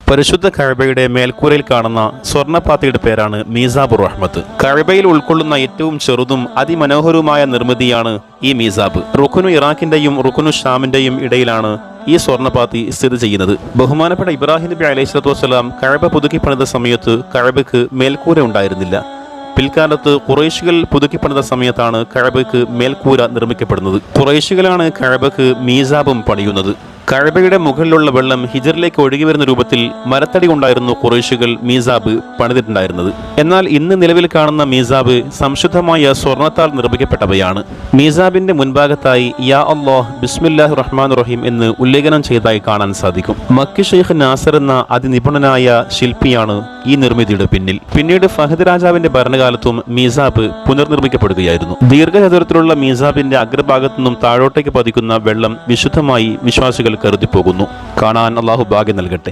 പരിശുദ്ധ കഅബയുടെ മേൽക്കൂരയിൽ കാണുന്ന സ്വർണ്ണപാത്തിയുടെ പേരാണ് മീസാബുർ റഹ്മത്ത്. കഅബയിൽ ഉൾക്കൊള്ളുന്ന ഏറ്റവും ചെറുതും അതിമനോഹരവുമായ നിർമ്മിതിയാണ് ഈ മീസാബ്. റുക്നു ഇറാഖിന്റെയും റുക്നു ഷാമിന്റെയും ഇടയിലാണ് ഈ സ്വർണ്ണപാത്തി സ്ഥിതി ചെയ്യുന്നത്. ബഹുമാനപ്പെട്ട ഇബ്രാഹിം നബി അലൈഹിസ്സലാത്തു വസ്സലാം കഅബ പുതുക്കി പണിത സമയത്ത് കഅബയ്ക്ക് മേൽക്കൂര ഉണ്ടായിരുന്നില്ല. പിൽക്കാലത്ത് ഖുറൈശികൾ പുതുക്കി പണിത സമയത്താണ് കഅബയ്ക്ക് മേൽക്കൂര നിർമ്മിക്കപ്പെടുന്നത്. ഖുറൈശികളാണ് കഅബയ്ക്ക് മീസാബും പണിയുന്നത്. കഅബയുടെ മുകളിലുള്ള വെള്ളം ഹിജറിലേക്ക് ഒഴുകി വരുന്ന രൂപത്തിൽ മരത്തടി കൊണ്ടായിരുന്നു ഖുറൈശികൾ മീസാബ് പണിതിട്ടുണ്ടായിരുന്നത്. എന്നാൽ ഇന്ന് നിലവിൽ കാണുന്ന മീസാബ് സംശുദ്ധമായ സ്വർണത്താൽ നിർമ്മിക്കപ്പെട്ടവയാണ്. മീസാബിന്റെ മുൻഭാഗത്തായി യാ അല്ലാഹ് ബിസ്മില്ലാഹിർ റഹ്മാനിർ റഹീം എന്ന് ഉല്ലേഖനം ചെയ്തതായി കാണാൻ സാധിക്കും. മക്കി ഷെയ്ഖ് നാസർ എന്ന അതിനിപുണനായ ശില്പിയാണ് ഈ നിർമ്മിതിയുടെ പിന്നിൽ. പിന്നീട് ഫഹദ് രാജാവിന്റെ ഭരണകാലത്തും മീസാബ് പുനർനിർമ്മിക്കപ്പെടുകയായിരുന്നു. ദീർഘചതുരത്തിലുള്ള മീസാബിന്റെ അഗ്രഭാഗത്തു നിന്നും താഴോട്ടേക്ക് പതിക്കുന്ന വെള്ളം വിശുദ്ധമായി വിശ്വാസികൾ കരുതിപ്പോകുന്നു. കാണാൻ അല്ലാഹു ഭാഗ്യം നൽകട്ടെ.